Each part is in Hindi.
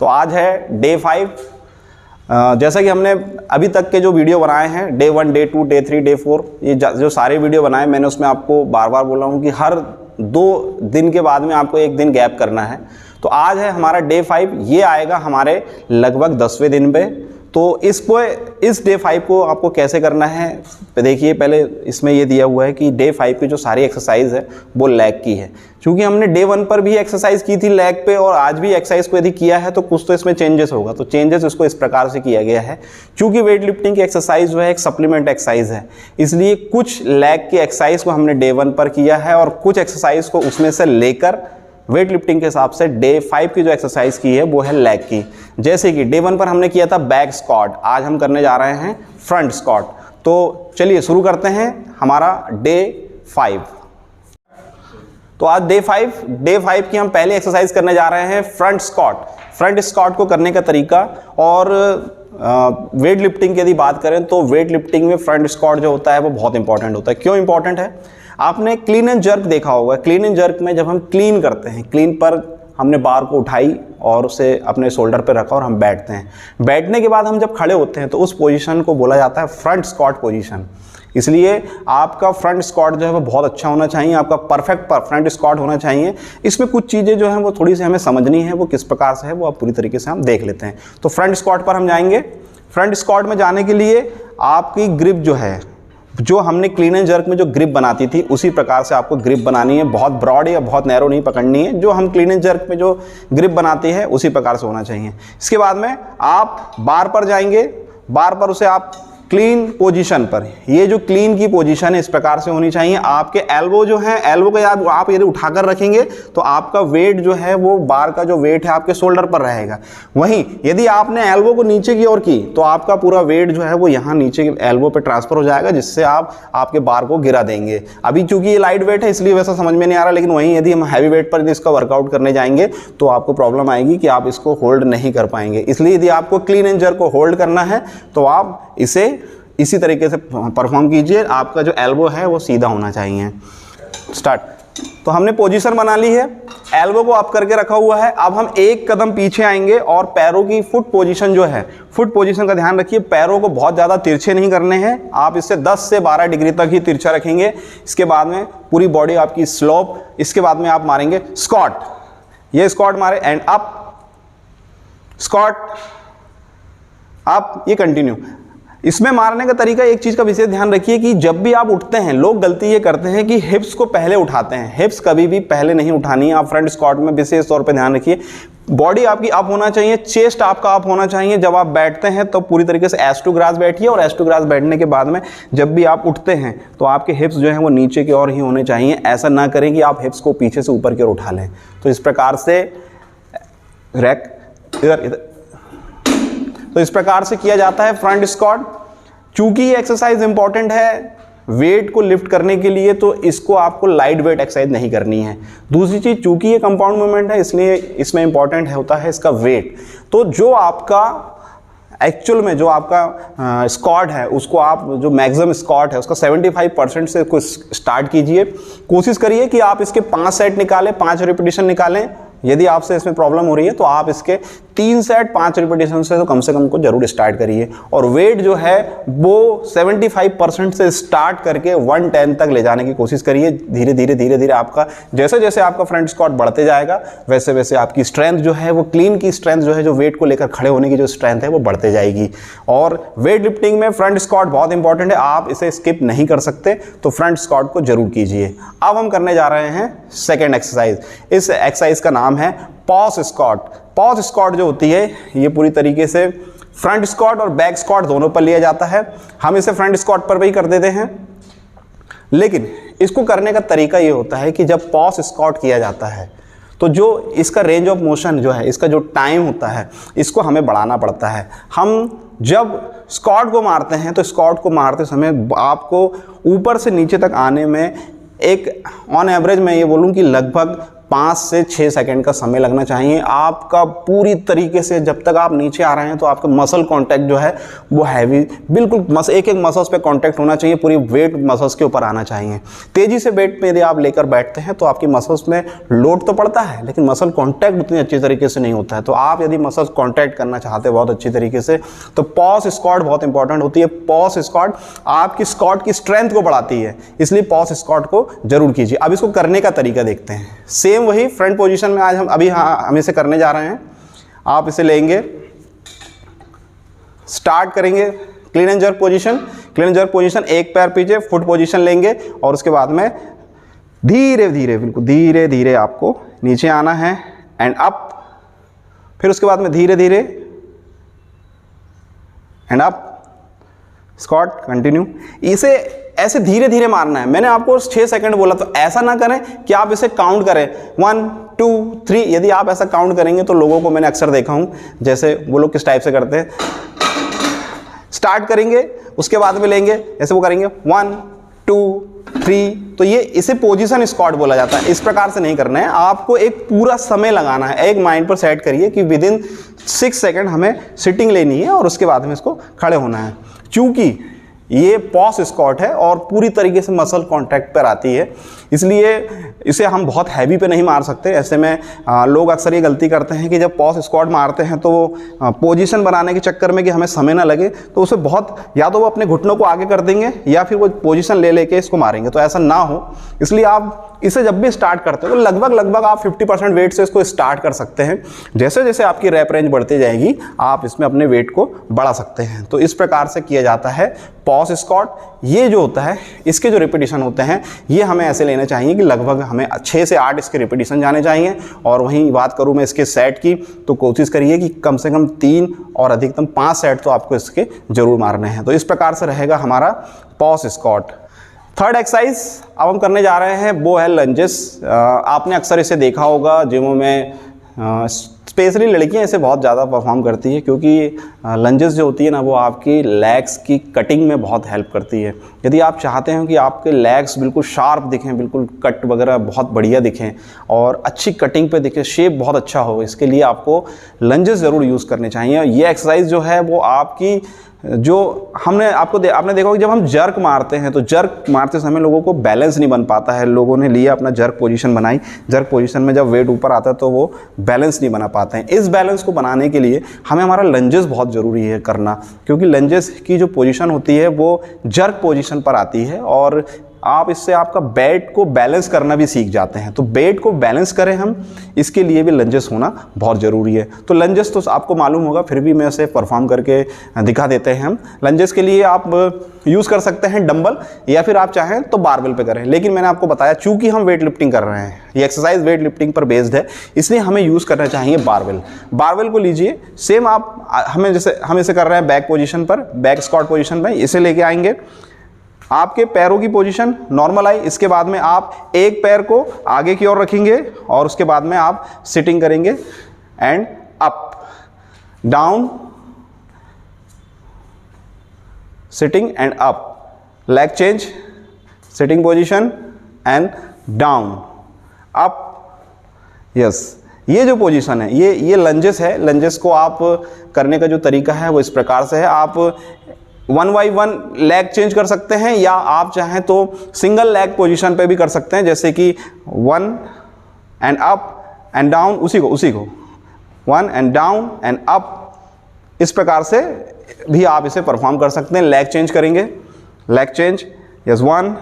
तो आज है डे 5। जैसा कि हमने अभी तक के जो वीडियो बनाए हैं, डे 1, डे 2, डे 3, डे 4, ये जो सारे वीडियो बनाए मैंने उसमें आपको बार बार बोला हूँ कि हर 2 दिन के बाद में आपको 1 दिन गैप करना है। तो आज है हमारा डे 5, ये आएगा हमारे लगभग 10वें दिन पे। तो इस डे 5 को आपको कैसे करना है, देखिए पहले इसमें ये दिया हुआ है कि डे 5 की जो सारी एक्सरसाइज है वो लेग की है। क्योंकि हमने डे 1 पर भी एक्सरसाइज की थी लेग पे और आज भी एक्सरसाइज को यदि किया है तो कुछ तो इसमें चेंजेस होगा। तो चेंजेस इसको इस प्रकार से किया गया है, क्योंकि वेट लिफ्टिंग की एक्सरसाइज जो है एक सप्लीमेंट एक्सरसाइज है, इसलिए कुछ लेग की एक्सरसाइज को हमने डे 1 पर किया है और कुछ एक्सरसाइज को उसमें से लेकर वेट लिफ्टिंग के हिसाब से डे 5 की जो एक्सरसाइज की है वो है लेग की। जैसे कि डे 1 पर हमने किया था बैक स्क्वाट, आज हम करने जा रहे हैं फ्रंट स्क्वाट। तो चलिए शुरू करते हैं हमारा डे 5। तो आज डे 5 की हम पहले एक्सरसाइज करने जा रहे हैं फ्रंट स्क्वाट। फ्रंट स्क्वाट को करने का तरीका और वेट लिफ्टिंग की यदि बात करें तो वेट लिफ्टिंग में फ्रंट स्क्वाट जो होता है वो बहुत इंपॉर्टेंट होता है। क्यों इंपॉर्टेंट है? आपने क्लीन एंड जर्क देखा होगा। क्लीन एंड जर्क में जब हम क्लीन करते हैं, क्लीन पर हमने बार को उठाई और उसे अपने शोल्डर पर रखा और हम बैठते हैं। बैठने के बाद हम जब खड़े होते हैं तो उस पोजीशन को बोला जाता है फ्रंट स्क्वाट पोजीशन। इसलिए आपका फ्रंट स्क्वाट जो है वो बहुत अच्छा होना चाहिए, आपका परफेक्ट फ्रंट स्क्वाट होना चाहिए। इसमें कुछ चीज़ें जो हैं वो थोड़ी सी हमें समझनी है, वो किस प्रकार से है वो आप पूरी तरीके से हम देख लेते हैं। तो फ्रंट स्क्वाट पर हम जाएंगे। फ्रंट स्क्वाट में जाने के लिए आपकी ग्रिप जो है, जो हमने क्लीन एंड जर्क में जो ग्रिप बनाती थी उसी प्रकार से आपको ग्रिप बनानी है। बहुत ब्रॉड या बहुत नैरो नहीं पकड़नी है, जो हम क्लीन एंड जर्क में जो ग्रिप बनाते हैं उसी प्रकार से होना चाहिए। इसके बाद में आप बार पर जाएंगे, बार पर उसे आप क्लीन पोजीशन पर, ये जो क्लीन की पोजीशन है इस प्रकार से होनी चाहिए। आपके एल्बो जो है, एल्बो को आप यदि उठाकर रखेंगे तो आपका वेट जो है वो बार का जो वेट है आपके शोल्डर पर रहेगा। वहीं यदि आपने एल्बो को नीचे की ओर की तो आपका पूरा वेट जो है वो यहाँ नीचे एल्बो पे ट्रांसफर हो जाएगा, जिससे आप आपके बार को गिरा देंगे। अभी चूंकि ये लाइट वेट है इसलिए वैसा समझ में नहीं आ रहा, लेकिन वहीं यदि हम हैवी वेट पर यदि इसका वर्कआउट करने जाएंगे तो आपको प्रॉब्लम आएगी कि आप इसको होल्ड नहीं कर पाएंगे। इसलिए यदि आपको क्लीन एंड जर्क को होल्ड करना है तो आप इसे इसी तरीके से परफॉर्म कीजिए। आपका जो एल्बो है वो सीधा होना चाहिए। स्टार्ट। तो हमने पोजीशन बना ली है, एल्बो को अप करके रखा हुआ है। अब हम 1 कदम पीछे आएंगे और पैरों की फुट पोजीशन जो है, फुट पोजीशन का ध्यान रखिए। पैरों को बहुत ज़्यादा तिरछे नहीं करने हैं, आप इससे 10 से 12 डिग्री तक ही तिरछा रखेंगे। इसके बाद में पूरी बॉडी आपकी स्लोप। इसके बाद में आप मारेंगे स्क्वाट, ये स्क्वाट मारे एंड अप, स्क्वाट अप, ये कंटिन्यू। इसमें मारने का तरीका, एक चीज़ का विशेष ध्यान रखिए कि जब भी आप उठते हैं, लोग गलती ये करते हैं कि हिप्स को पहले उठाते हैं। हिप्स कभी भी पहले नहीं उठानी है। आप फ्रंट स्क्वाट में विशेष तौर पे ध्यान रखिए, बॉडी आपकी अप होना चाहिए, चेस्ट आपका अप होना चाहिए। जब आप बैठते हैं तो पूरी तरीके से एस टू ग्रास बैठिए और एस टू ग्रास बैठने के बाद में जब भी आप उठते हैं तो आपके हिप्स जो हैं वो नीचे की ओर ही होने चाहिए। ऐसा ना करें कि आप हिप्स को पीछे से ऊपर की ओर उठा लें। तो इस प्रकार से रैक इधर, तो इस प्रकार से किया जाता है फ्रंट स्क्वाट। चूंकि ये एक्सरसाइज इंपॉर्टेंट है वेट को लिफ्ट करने के लिए, तो इसको आपको लाइट वेट एक्सरसाइज नहीं करनी है। दूसरी चीज, चूंकि ये कंपाउंड मूवमेंट है इसलिए इसमें इंपॉर्टेंट होता है इसका वेट। तो जो आपका एक्चुअल में जो आपका स्क्वाट है उसको आप जो मैक्सिमम स्क्वाट है उसका 75% से इसको स्टार्ट कीजिए। कोशिश करिए कि आप इसके 5 सेट निकालें, 5 रिपीटिशन निकालें। यदि आपसे इसमें प्रॉब्लम हो रही है तो आप इसके 3 सेट 5 रिपीटिशन से तो कम से कम को जरूर स्टार्ट करिए। और वेट जो है वो 75% से स्टार्ट करके 110 तक ले जाने की कोशिश करिए। धीरे धीरे आपका जैसे जैसे आपका फ्रंट स्क्वाट बढ़ते जाएगा वैसे वैसे आपकी स्ट्रेंथ जो है वो, क्लीन की स्ट्रेंथ जो है, जो वेट को लेकर खड़े होने की जो स्ट्रेंथ है वो बढ़ते जाएगी। और वेट लिफ्टिंग में फ्रंट स्क्वाट बहुत इंपॉर्टेंट है, आप इसे स्किप नहीं कर सकते, तो फ्रंट स्क्वाट को जरूर कीजिए। अब हम करने जा रहे हैं सेकेंड एक्सरसाइज। इस एक्सरसाइज का नाम है पॉज स्क्वाट। पॉज स्क्वाट जो होती है ये पूरी तरीके से फ्रंट स्क्वाट और बैक स्क्वाट दोनों पर लिया जाता है। हम इसे फ्रंट स्क्वाट पर भी कर देते हैं, लेकिन इसको करने का तरीका ये होता है कि जब पॉज स्क्वाट किया जाता है तो जो इसका रेंज ऑफ मोशन जो है, इसका जो टाइम होता है, इसको हमें बढ़ाना पड़ता है। हम जब स्क्वाट को मारते हैं तो स्क्वाट को मारते समय आपको ऊपर से नीचे तक आने में एक ऑन एवरेज मैं ये बोलूँ कि लगभग 5 से 6 सेकंड का समय लगना चाहिए। आपका पूरी तरीके से जब तक आप नीचे आ रहे हैं तो आपका मसल कांटेक्ट जो है वो हैवी, बिल्कुल एक एक मसल्स पे कांटेक्ट होना चाहिए, पूरी वेट मसल्स के ऊपर आना चाहिए। तेजी से वेट पे यदि आप लेकर बैठते हैं तो आपकी मसल्स में लोड तो पड़ता है लेकिन मसल कांटेक्ट उतनी अच्छी तरीके से नहीं होता है। तो आप यदि मसल्स कांटेक्ट करना चाहते हैं बहुत अच्छी तरीके से तो पॉज स्क्वाट बहुत इंपॉर्टेंट होती है। पॉज स्क्वाट आपकी स्क्वाट की स्ट्रेंथ को बढ़ाती है, इसलिए पॉज स्क्वाट को जरूर कीजिए। अब इसको करने का तरीका देखते हैं। सेम वही फ्रंट पोजीशन में आज हम इसे करने जा रहे हैं। आप इसे लेंगे, स्टार्ट करेंगे clean and jerk position. Clean and jerk position, एक पैर पीछे फुट पोजीशन लेंगे और उसके बाद में धीरे धीरे, बिल्कुल धीरे धीरे आपको नीचे आना है एंड अप, फिर उसके बाद में धीरे धीरे एंड अप, स्क्वाट कंटिन्यू। इसे ऐसे धीरे धीरे मारना है। मैंने आपको 6 सेकंड बोला, तो ऐसा ना करें कि आप इसे काउंट करें 1 2 3। यदि आप ऐसा काउंट करेंगे तो लोगों को मैंने अक्सर देखा हूं, जैसे वो लोग किस टाइप से करते हैं, स्टार्ट करेंगे उसके बाद में लेंगे, ऐसे वो करेंगे 1 2 3। तो ये इसे पोजीशन स्क्वाट बोला जाता है। इस प्रकार से नहीं करना है, आपको एक पूरा समय लगाना है। एक माइंड पर सेट करिए कि विदिन 6 सेकंड हमें सिटिंग लेनी है और उसके बाद में इसको खड़े होना है। क्योंकि ये पॉज स्क्वाट है और पूरी तरीके से मसल कांटेक्ट पर आती है, इसलिए इसे हम बहुत हैवी पे नहीं मार सकते। ऐसे में लोग अक्सर ये गलती करते हैं कि जब पॉज स्क्वाट मारते हैं तो वो पोजीशन बनाने के चक्कर में कि हमें समय ना लगे तो उसे बहुत, या तो वो अपने घुटनों को आगे कर देंगे या फिर वो पोजीशन ले लेके इसको मारेंगे। तो ऐसा ना हो, इसलिए आप इसे जब भी स्टार्ट करते हो तो लगभग आप 50% वेट से इसको स्टार्ट कर सकते हैं। जैसे जैसे आपकी रैप रेंज बढ़ती जाएगी आप इसमें अपने वेट को बढ़ा सकते हैं। तो इस प्रकार से किया जाता है पॉज स्क्वाट। ये जो होता है, इसके जो रिपीटिशन होते हैं ये हमें ऐसे लेने चाहिए कि लगभग हमें 6 से 8 इसके रिपीटिशन जाने चाहिए। और वहीं बात करूं मैं इसके सेट की, तो कोशिश करिए कि कम से कम 3 और अधिकतम 5 सेट तो आपको इसके जरूर मारने हैं। तो इस प्रकार से रहेगा हमारा पॉज स्क्वाट। थर्ड एक्सरसाइज अब हम करने जा रहे हैं वो है लंजेस। आपने अक्सर इसे देखा होगा जिमों में, स्पेशली लड़कियां इसे बहुत ज़्यादा परफॉर्म करती है, क्योंकि लंजेस जो होती है ना वो आपकी लेग्स की कटिंग में बहुत हेल्प करती है। यदि आप चाहते हैं कि आपके लेग्स बिल्कुल शार्प दिखें, बिल्कुल कट वगैरह बहुत बढ़िया दिखें और अच्छी कटिंग पे दिखे, शेप बहुत अच्छा हो, इसके लिए आपको लंजेस ज़रूर यूज़ करने चाहिए। ये एक्सरसाइज जो है वो आपकी, जो आपने देखा कि जब हम जर्क मारते हैं तो जर्क मारते समय लोगों को बैलेंस नहीं बन पाता है। लोगों ने लिया अपना जर्क पोजीशन बनाई, जर्क पोजीशन में जब वेट ऊपर आता है तो वो बैलेंस नहीं बना पाते हैं। इस बैलेंस को बनाने के लिए हमें हमारा लंजेस बहुत ज़रूरी है करना, क्योंकि लंजेस की जो पोजीशन होती है वो जर्क पोजीशन पर आती है और आप इससे आपका बेड को बैलेंस करना भी सीख जाते हैं। तो बेड को बैलेंस करें हम, इसके लिए भी लंजेस होना बहुत ज़रूरी है। तो लंजेस तो आपको मालूम होगा, फिर भी मैं इसे परफॉर्म करके दिखा देते हैं हम। लंजेस के लिए आप यूज़ कर सकते हैं डंबल, या फिर आप चाहें तो बारबेल पे करें। लेकिन मैंने आपको बताया चूंकि हम वेट लिफ्टिंग कर रहे हैं, ये एक्सरसाइज वेट लिफ्टिंग पर बेस्ड है, इसलिए हमें यूज़ करना चाहिए बारबेल। बारबेल को लीजिए, सेम आप हम इसे कर रहे हैं बैक पोजीशन पर, बैक स्क्वाट पोजीशन पर। इसे लेके आएंगे, आपके पैरों की पोजीशन नॉर्मल आई, इसके बाद में आप एक पैर को आगे की ओर रखेंगे और उसके बाद में आप सिटिंग करेंगे and up down, sitting and up, leg change, sitting position and down, up, yes. ये जो पोजीशन है ये लंजेस है। लंजेस को आप करने का जो तरीका है वो इस प्रकार से है। आप 1 बाय 1 लेग चेंज कर सकते हैं, या आप चाहें तो सिंगल लेग पोजीशन पे भी कर सकते हैं, जैसे कि 1 एंड अप एंड डाउन, उसी को 1 एंड डाउन एंड अप, इस प्रकार से भी आप इसे परफॉर्म कर सकते हैं। लेग चेंज करेंगे, leg change, yes, 1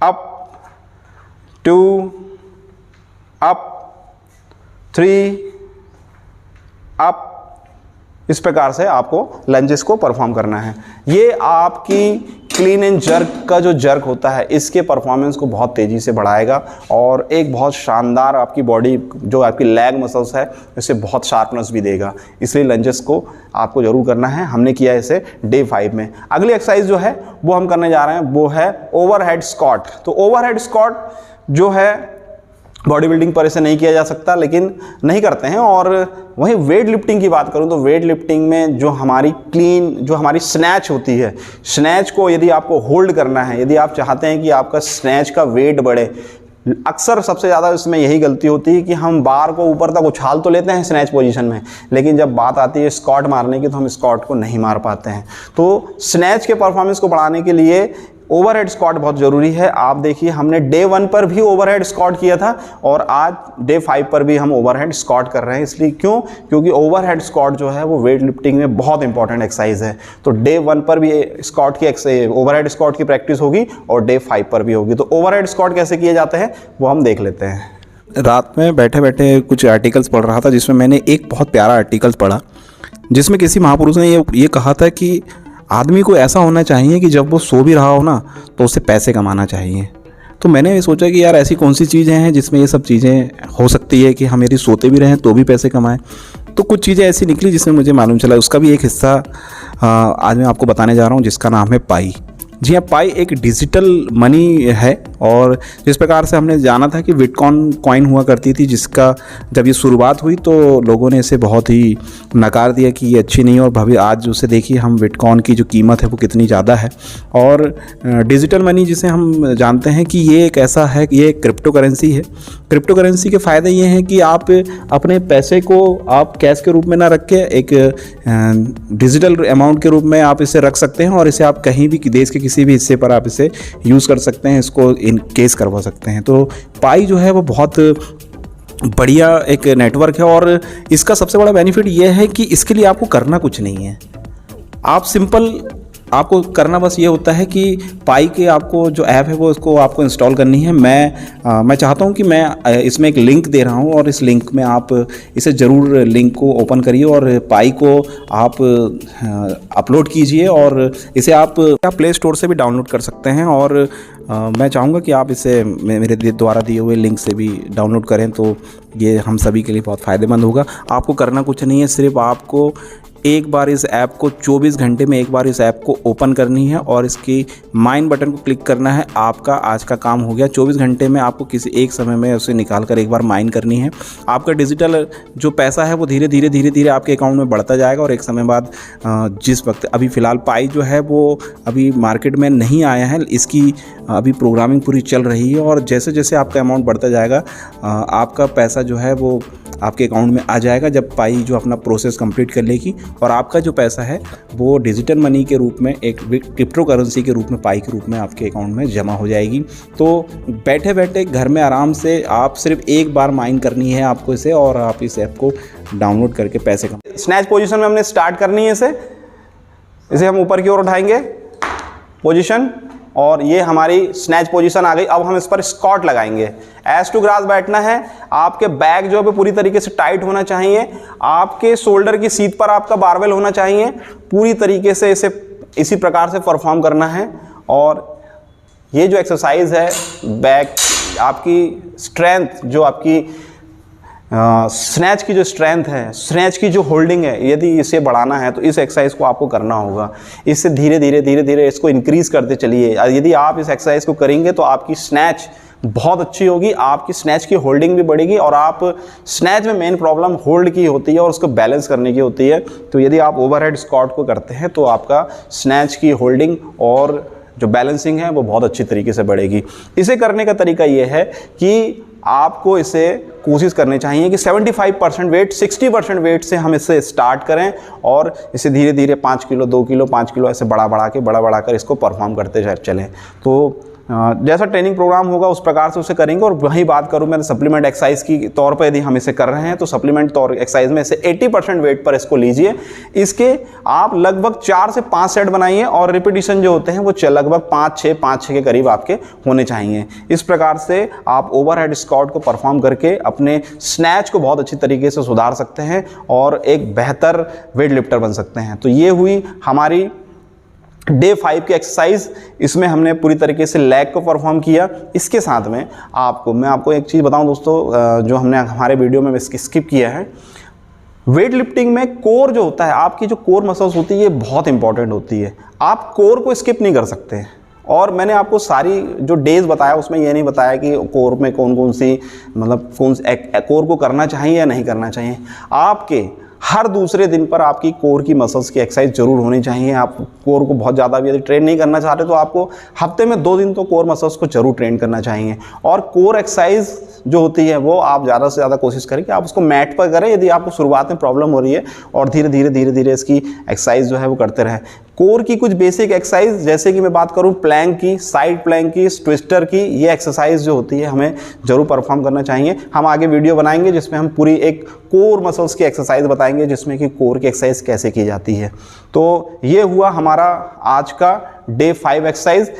up, 2 up, 3 up, इस प्रकार से आपको लंजेस को परफॉर्म करना है। ये आपकी क्लीन एंड जर्क का जो जर्क होता है इसके परफॉर्मेंस को बहुत तेज़ी से बढ़ाएगा और एक बहुत शानदार आपकी बॉडी, जो आपकी लेग मसल्स है, इसे बहुत शार्पनेस भी देगा। इसलिए लंजेस को आपको जरूर करना है। हमने किया इसे डे 5 में। अगली एक्सरसाइज जो है वो हम करने जा रहे हैं वो है ओवरहेड स्क्वाट। तो ओवरहेड स्क्वाट जो है बॉडी बिल्डिंग पर इसे नहीं किया जा सकता, लेकिन नहीं करते हैं। और वहीं वेट लिफ्टिंग की बात करूं तो वेट लिफ्टिंग में जो हमारी स्नैच होती है, स्नैच को यदि आपको होल्ड करना है, यदि आप चाहते हैं कि आपका स्नैच का वेट बढ़े, अक्सर सबसे ज़्यादा इसमें यही गलती होती है कि हम बार को ऊपर तक उछाल तो लेते हैं स्नैच पोजीशन में, लेकिन जब बात आती है स्क्वाट मारने की तो हम स्क्वाट को नहीं मार पाते हैं। तो स्नैच के परफॉर्मेंस को बढ़ाने के लिए ओवरहेड स्क्वाट बहुत ज़रूरी है। आप देखिए हमने डे 1 पर भी ओवरहेड स्क्वाट किया था और आज डे 5 पर भी हम ओवरहेड स्क्वाट कर रहे हैं। इसलिए क्योंकि ओवरहेड स्क्वाट जो है वो वेट लिफ्टिंग में बहुत इंपॉर्टेंट एक्सरसाइज है। तो डे 1 पर भी स्क्वाट की ओवरहेड स्क्वाट की प्रैक्टिस होगी और डे 5 पर भी होगी। तो ओवरहेड स्क्वाट कैसे किए जाते हैं वो हम देख लेते हैं। रात में बैठे बैठे कुछ आर्टिकल्स पढ़ रहा था, जिसमें मैंने एक बहुत प्यारा आर्टिकल्स पढ़ा, जिसमें किसी महापुरुष ने ये कहा था कि आदमी को ऐसा होना चाहिए कि जब वो सो भी रहा हो ना तो उसे पैसे कमाना चाहिए। तो मैंने ये सोचा कि यार ऐसी कौन सी चीज़ें हैं जिसमें ये सब चीज़ें हो सकती है कि हम यदि सोते भी रहें तो भी पैसे कमाएं। तो कुछ चीज़ें ऐसी निकली जिसमें मुझे मालूम चला, उसका भी एक हिस्सा आज मैं आपको बताने जा रहा हूँ, जिसका नाम है पाई। जी हाँ, पाई एक डिजिटल मनी है और जिस प्रकार से हमने जाना था कि बिटकॉइन कॉइन हुआ करती थी, जिसका जब ये शुरुआत हुई तो लोगों ने इसे बहुत ही नकार दिया कि ये अच्छी नहीं है। और भाभी आज उसे देखिए हम बिटकॉइन की जो कीमत है वो कितनी ज़्यादा है। और डिजिटल मनी जिसे हम जानते हैं कि ये एक ऐसा है कि ये क्रिप्टो करेंसी है। क्रिप्टो करेंसी के फ़ायदे ये हैं कि आप अपने पैसे को आप कैश के रूप में ना रख के एक डिजिटल अमाउंट के रूप में आप इसे रख सकते हैं और इसे आप कहीं भी देश के किसी भी हिस्से पर आप इसे यूज़ कर सकते हैं, इसको इनकेस करवा सकते हैं। तो पाई जो है वो बहुत बढ़िया एक नेटवर्क है और इसका सबसे बड़ा बेनिफिट ये है कि इसके लिए आपको करना कुछ नहीं है। आप सिंपल आपको करना बस ये होता है कि पाई के आपको जो ऐप है वो इसको आपको इंस्टॉल करनी है। मैं चाहता हूँ कि मैं इसमें एक लिंक दे रहा हूँ और इस लिंक में आप इसे ज़रूर लिंक को ओपन करिए और पाई को आप अपलोड कीजिए और इसे आप प्ले स्टोर से भी डाउनलोड कर सकते हैं। और मैं चाहूँगा कि आप इसे मेरे द्वारा दिए हुए लिंक से भी डाउनलोड करें, तो ये हम सभी के लिए बहुत फ़ायदेमंद होगा। आपको करना कुछ नहीं है, सिर्फ आपको एक बार इस ऐप को 24 घंटे में एक बार इस ऐप को ओपन करनी है और इसकी माइन बटन को क्लिक करना है। आपका आज का काम हो गया। 24 घंटे में आपको किसी एक समय में उसे निकाल कर एक बार माइन करनी है। आपका डिजिटल जो पैसा है वो धीरे धीरे आपके अकाउंट में बढ़ता जाएगा और एक समय बाद जिस वक्त अभी फ़िलहाल पाई जो है वो अभी मार्केट में नहीं आया है, इसकी अभी प्रोग्रामिंग पूरी चल रही है और जैसे जैसे आपका अमाउंट बढ़ता जाएगा आपका पैसा जो है वो आपके अकाउंट में आ जाएगा जब पाई जो अपना प्रोसेस कंप्लीट कर लेगी और आपका जो पैसा है वो डिजिटल मनी के रूप में एक क्रिप्टो करेंसी के रूप में पाई के रूप में आपके अकाउंट में जमा हो जाएगी। तो बैठे बैठे घर में आराम से आप सिर्फ एक बार माइन करनी है आपको इसे और आप इस ऐप को डाउनलोड करके पैसे कमा। स्नैच पोजीशन में हमने स्टार्ट करनी है इसे हम ऊपर की ओर उठाएंगे पोजीशन और ये हमारी स्नैच पोजीशन आ गई। अब हम इस पर स्क्वाट लगाएंगे। एज टू ग्रास बैठना है। आपके बैक जो है पूरी तरीके से टाइट होना चाहिए। आपके शोल्डर की सीट पर आपका बारबेल होना चाहिए। पूरी तरीके से इसे इसी प्रकार से परफॉर्म करना है। और ये जो एक्सरसाइज है बैक आपकी स्ट्रेंथ जो आपकी स्नैच की जो स्ट्रेंथ है, स्नैच की जो होल्डिंग है, यदि इसे बढ़ाना है तो इस एक्सरसाइज को आपको करना होगा। इससे धीरे धीरे इसको इंक्रीज करते चलिए। यदि आप इस एक्सरसाइज को करेंगे तो आपकी स्नैच बहुत अच्छी होगी, आपकी स्नैच की होल्डिंग भी बढ़ेगी। और आप स्नैच में मेन प्रॉब्लम होल्ड की होती है और उसको बैलेंस करने की होती है। तो यदि आप ओवरहेड स्क्वाट को करते हैं तो आपका स्नैच की होल्डिंग और जो बैलेंसिंग है वो बहुत अच्छी तरीके से बढ़ेगी। इसे करने का तरीका ये है कि आपको इसे कोशिश करनी चाहिए कि 75% वेट 60% वेट से हम इससे स्टार्ट करें और इसे धीरे धीरे 5 किलो 2 किलो 5 किलो ऐसे बढ़ा कर इसको परफॉर्म करते चलें। तो जैसा ट्रेनिंग प्रोग्राम होगा उस प्रकार से उसे करेंगे। और वही बात करूं मैं सप्लीमेंट एक्सरसाइज की तौर पर, यदि हम इसे कर रहे हैं तो सप्लीमेंट तौर एक्सरसाइज में इसे 80% वेट पर इसको लीजिए। इसके आप लगभग 4 से 5 सेट बनाइए और रिपीटिशन जो होते हैं वो लगभग 5-6 के करीब आपके होने चाहिए। इस प्रकार से आप ओवरहेड स्क्वाट को परफॉर्म करके अपने स्नैच को बहुत अच्छी तरीके से सुधार सकते हैं और एक बेहतर वेट लिफ्टर बन सकते हैं। तो ये हुई हमारी डे 5 की एक्सरसाइज। इसमें हमने पूरी तरीके से लेग को परफॉर्म किया। इसके साथ में मैं आपको एक चीज़ बताऊं दोस्तों, जो हमने हमारे वीडियो में स्किप किया है। वेट लिफ्टिंग में कोर जो होता है, आपकी जो कोर मसल्स होती है ये बहुत इंपॉर्टेंट होती है। आप कोर को स्किप नहीं कर सकते। और मैंने आपको सारी जो डेज बताया उसमें ये नहीं बताया कि कोर में कौन कौन सी कोर को करना चाहिए या नहीं करना चाहिए। आपके हर दूसरे दिन पर आपकी कोर की मसल्स की एक्सरसाइज जरूर होनी चाहिए। आप कोर को बहुत ज़्यादा भी यदि ट्रेन नहीं करना चाहते तो आपको हफ्ते में 2 दिन तो कोर मसल्स को जरूर ट्रेन करना चाहिए। और कोर एक्सरसाइज जो होती है वो आप ज़्यादा से ज़्यादा कोशिश करें कि आप उसको मैट पर करें, यदि आपको शुरुआत में प्रॉब्लम हो रही है, और धीरे धीरे इसकी एक्सरसाइज जो है वो करते रहें। कोर की कुछ बेसिक एक्सरसाइज, जैसे कि मैं बात करूं प्लैंक की, साइड प्लैंक की, ट्विस्टर की, ये एक्सरसाइज जो होती है हमें जरूर परफॉर्म करना चाहिए। हम आगे वीडियो बनाएंगे जिसमें हम पूरी एक कोर मसल्स की एक्सरसाइज बताएंगे, जिसमें कि कोर की एक्सरसाइज कैसे की जाती है। तो ये हुआ हमारा आज का डे 5 एक्सरसाइज।